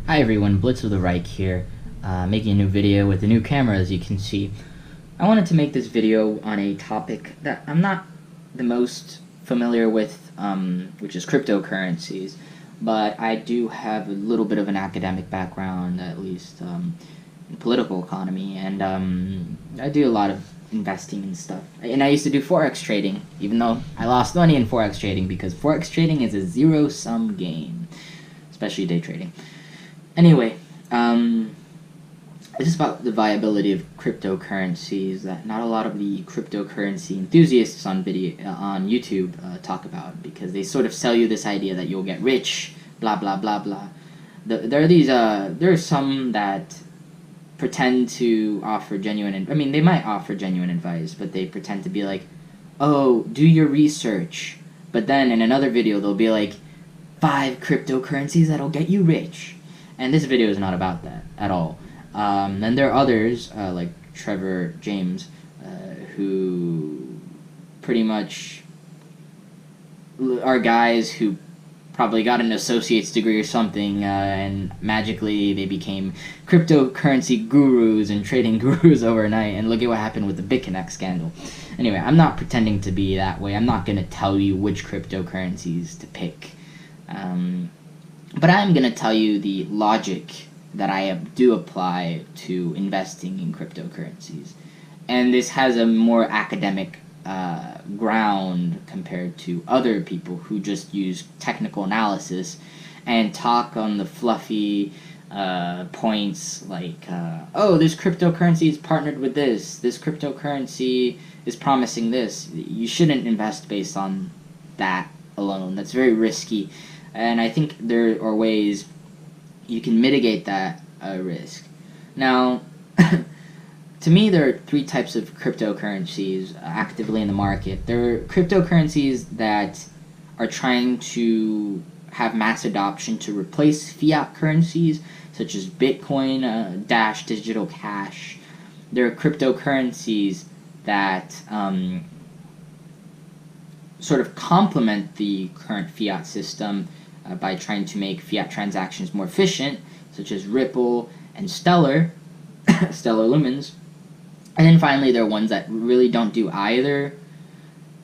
Hi everyone, Blitz of the Reich here, making a new video with a new camera, as you can see. I wanted to make this video on a topic that I'm not the most familiar with, which is cryptocurrencies, but I do have a little bit of an academic background, at least in political economy, and I do a lot of investing and stuff. And I used to do forex trading, even though I lost money in forex trading, because forex trading is a zero-sum game, especially day trading. Anyway, this is about the viability of cryptocurrencies that not a lot of the cryptocurrency enthusiasts on YouTube talk about, because they sort of sell you this idea that you'll get rich, blah blah blah blah. There are some that pretend to offer genuine. I mean, they might offer genuine advice, but they pretend to be like, "Oh, do your research," but then in another video they'll be like, 5 cryptocurrencies that'll get you rich. And this video is not about that at all. And there are others, like Trevor James, who pretty much are guys who probably got an associate's degree or something, and magically they became cryptocurrency gurus and trading gurus overnight, and look at what happened with the BitConnect scandal. Anyway, I'm not pretending to be that way. I'm not going to tell you which cryptocurrencies to pick. But I'm going to tell you the logic that I do apply to investing in cryptocurrencies. And this has a more academic ground compared to other people who just use technical analysis and talk on the fluffy points like, oh, this cryptocurrency is partnered with this cryptocurrency is promising this. You shouldn't invest based on that alone. That's very risky. And I think there are ways you can mitigate that risk. Now, to me, there are 3 types of cryptocurrencies actively in the market. There are cryptocurrencies that are trying to have mass adoption to replace fiat currencies, such as Bitcoin, Dash, digital cash. There are cryptocurrencies that sort of complement the current fiat system by trying to make fiat transactions more efficient, such as Ripple and Stellar Lumens. And then finally, there are ones that really don't do either,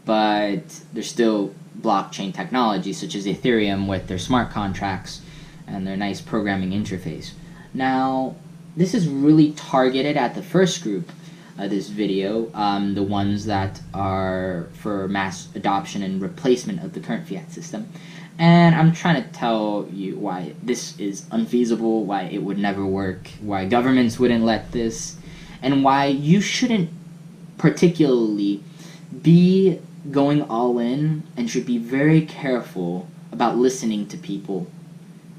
but they're still blockchain technology, such as Ethereum with their smart contracts and their nice programming interface. Now, this is really targeted at the first group of this video, the ones that are for mass adoption and replacement of the current fiat system. And I'm trying to tell you why this is unfeasible, why it would never work, why governments wouldn't let this, and why you shouldn't particularly be going all in and should be very careful about listening to people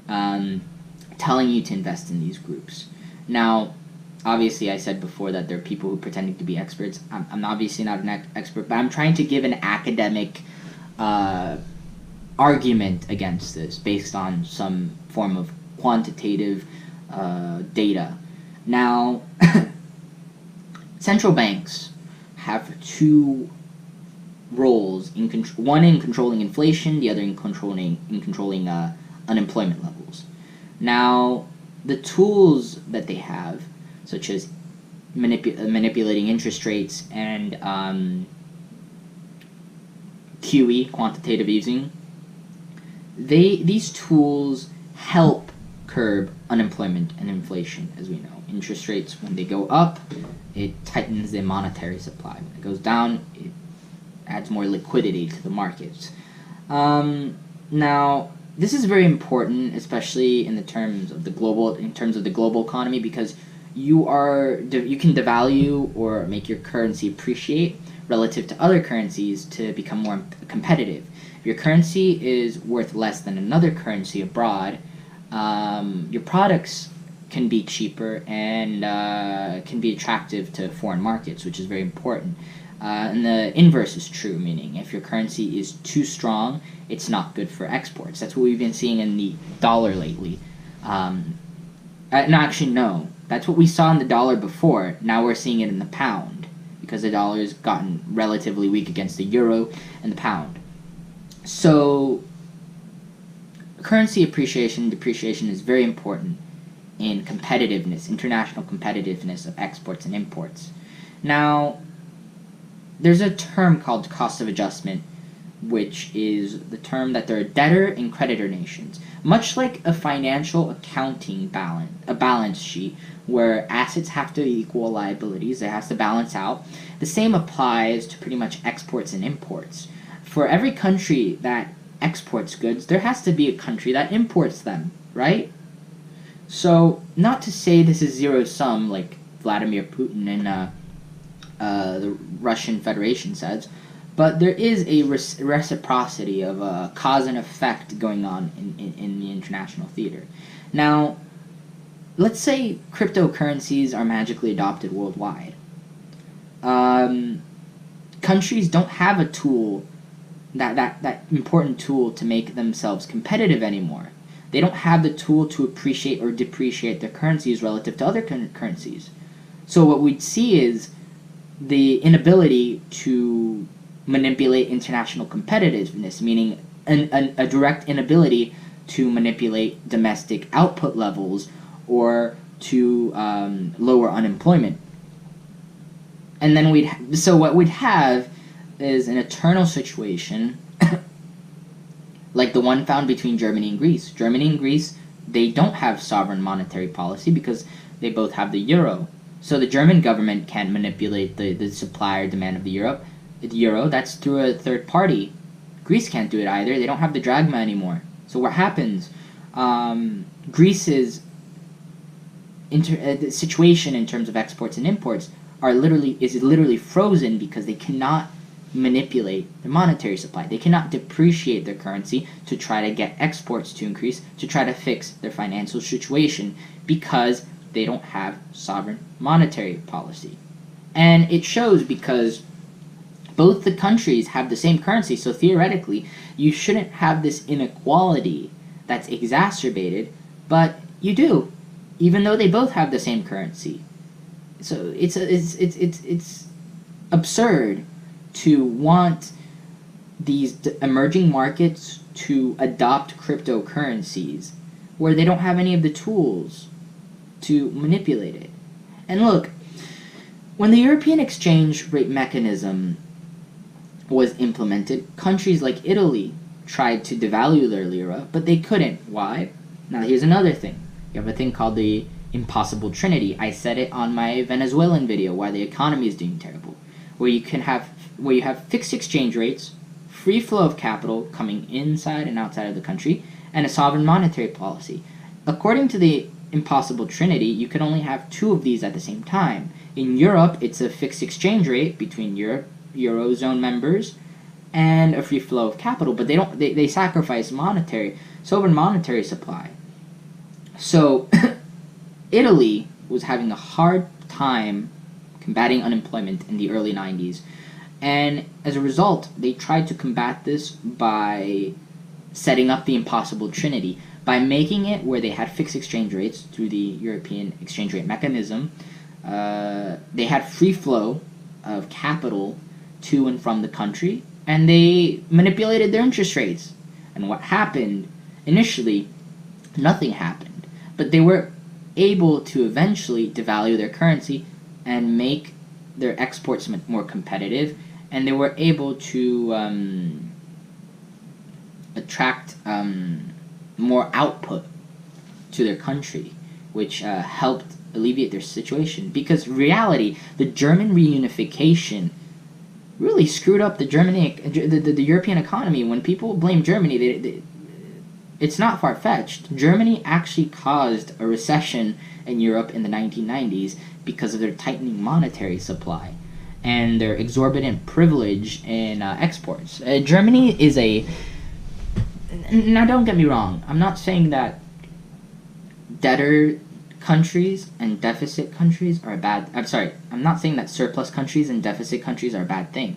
telling you to invest in these groups. Now, obviously, I said before that there are people who pretending to be experts. I'm obviously not an expert, but I'm trying to give an academic argument against this based on some form of quantitative data. Now, central banks have 2 roles, one in controlling inflation, the other in controlling unemployment levels. Now, the tools that they have, such as manipulating interest rates and QE, quantitative easing, these tools help curb unemployment and inflation, as we know. Interest rates, when they go up, it tightens the monetary supply. When it goes down, it adds more liquidity to the markets. Now, this is very important, especially in terms of the global economy, because you can devalue or make your currency appreciate relative to other currencies to become more competitive. If your currency is worth less than another currency abroad, your products can be cheaper and can be attractive to foreign markets, which is very important. And the inverse is true, meaning if your currency is too strong, it's not good for exports. That's what we've been seeing in the dollar lately. No, actually, no. That's what we saw in the dollar before. Now we're seeing it in the pound, because the dollar has gotten relatively weak against the euro and the pound. So, currency appreciation and depreciation is very important in competitiveness, international competitiveness of exports and imports. Now, there's a term called cost of adjustment, which is the term that there are debtor and creditor nations. Much like a financial accounting balance sheet, where assets have to equal liabilities, it has to balance out, the same applies to pretty much exports and imports. For every country that exports goods, there has to be a country that imports them, right? So, not to say this is zero-sum, like Vladimir Putin and the Russian Federation says, but there is a reciprocity of cause and effect going on in the international theater. Now, let's say cryptocurrencies are magically adopted worldwide. Countries don't have a tool, that important tool to make themselves competitive anymore. They don't have the tool to appreciate or depreciate their currencies relative to other currencies. So what we'd see is the inability to manipulate international competitiveness, meaning a direct inability to manipulate domestic output levels or to lower unemployment. And then what we'd have is an eternal situation like the one found between Germany and Greece. Germany and Greece, they don't have sovereign monetary policy because they both have the euro. So the German government can't manipulate the supply or demand of the euro. That's through a third party. Greece can't do it either. They don't have the drachma anymore. So what happens? Greece's the situation in terms of exports and imports is literally frozen because they cannot manipulate the monetary supply. They cannot depreciate their currency to try to get exports to increase, to try to fix their financial situation, because they don't have sovereign monetary policy. And it shows because both the countries have the same currency, so theoretically, you shouldn't have this inequality that's exacerbated, but you do, even though they both have the same currency. So it's absurd to want these emerging markets to adopt cryptocurrencies where they don't have any of the tools to manipulate it. And look, when the European exchange rate mechanism was implemented, countries like Italy tried to devalue their lira, but they couldn't. Why? Now here's another thing. You have a thing called the impossible trinity. I said it on my Venezuelan video, why the economy is doing terrible. Where you have fixed exchange rates, free flow of capital coming inside and outside of the country, and a sovereign monetary policy. According to the impossible trinity, you can only have two of these at the same time. In Europe, it's a fixed exchange rate between Eurozone members and a free flow of capital, but they sacrifice sovereign monetary supply. So Italy was having a hard time combating unemployment in the early 90s. And as a result, they tried to combat this by setting up the impossible trinity, by making it where they had fixed exchange rates through the European exchange rate mechanism. They had free flow of capital to and from the country, and they manipulated their interest rates. And what happened? Initially, nothing happened. But they were able to eventually devalue their currency and make their exports more competitive, and they were able to attract more output to their country, which helped alleviate their situation. Because reality, the German reunification really screwed up the European economy. When people blame Germany, it's not far-fetched. Germany actually caused a recession in Europe in the 1990s because of their tightening monetary supply and their exorbitant privilege in exports. Germany is now don't get me wrong, I'm not saying that debtor countries and deficit countries are I'm not saying that surplus countries and deficit countries are a bad thing.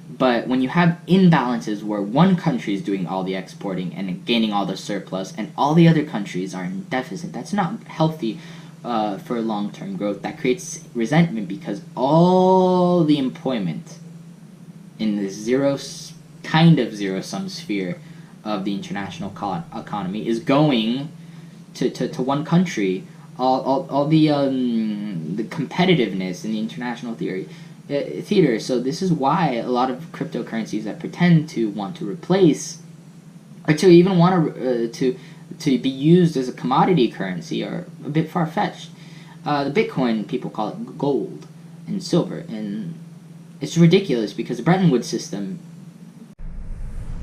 But when you have imbalances where one country is doing all the exporting and gaining all the surplus and all the other countries are in deficit, that's not healthy for long-term growth. That creates resentment because all the employment in the zero-sum sphere of the international economy is going to one country all the competitiveness in the international theater. So this is why a lot of cryptocurrencies that pretend to want to replace, or to even want to be used as a commodity currency, are a bit far-fetched. The Bitcoin, people call it gold and silver, and it's ridiculous because the Bretton Woods system.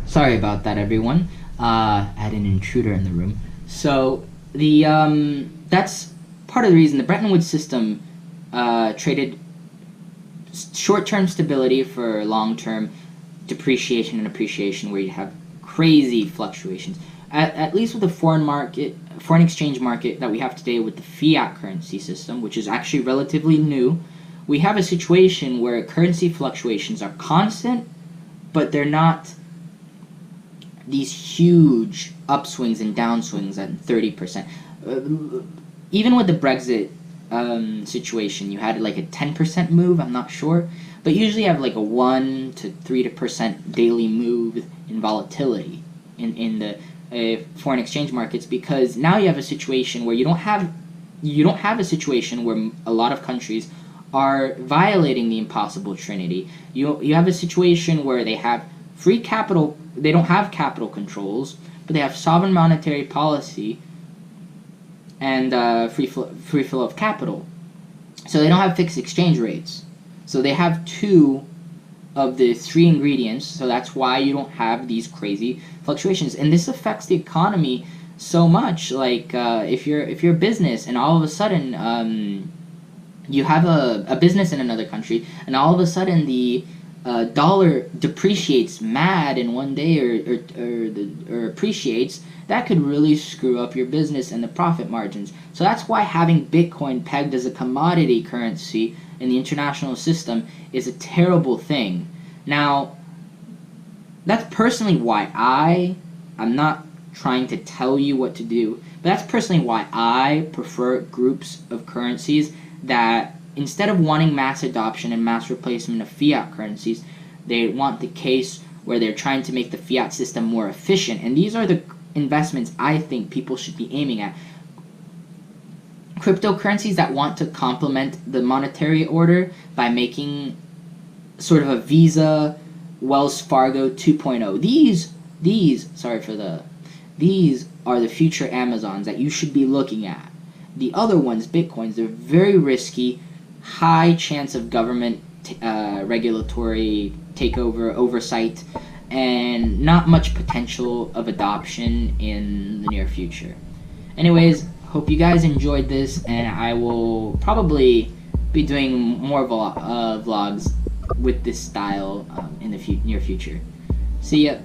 Sorry about that, everyone. I had an intruder in the room. So that's part of the reason the Bretton Woods system traded short-term stability for long-term depreciation and appreciation, where you have crazy fluctuations. At least with the foreign exchange market that we have today with the fiat currency system, which is actually relatively new, we have a situation where currency fluctuations are constant, but they're not these huge upswings and downswings at 30%. Even with the Brexit situation, you had like a 10% move, I'm not sure, but usually you have like a 1 to 3% daily move in volatility in the foreign exchange markets, because now you have a situation where you don't have a situation where a lot of countries are violating the impossible trinity. You have a situation where they have free capital. They don't have capital controls, but they have sovereign monetary policy and free flow of capital. So they don't have fixed exchange rates. So they have two of the three ingredients. So that's why you don't have these crazy fluctuations. And this affects the economy so much. Like if you're a business and all of a sudden you have a business in another country, and all of a sudden the dollar depreciates mad in one day or appreciates, that could really screw up your business and the profit margins. So that's why having Bitcoin pegged as a commodity currency in the international system is a terrible thing. Now, that's personally why I'm not trying to tell you what to do, but that's personally why I prefer groups of currencies that, instead of wanting mass adoption and mass replacement of fiat currencies, they want the case where they're trying to make the fiat system more efficient. And these are the investments I think people should be aiming at. Cryptocurrencies that want to complement the monetary order by making sort of a Visa, Wells Fargo 2.0. These are the future Amazons that you should be looking at. The other ones, Bitcoins, they're very risky, high chance of government regulatory takeover, oversight, and not much potential of adoption in the near future. Anyways, hope you guys enjoyed this, and I will probably be doing more vlogs with this style in the near future. See ya.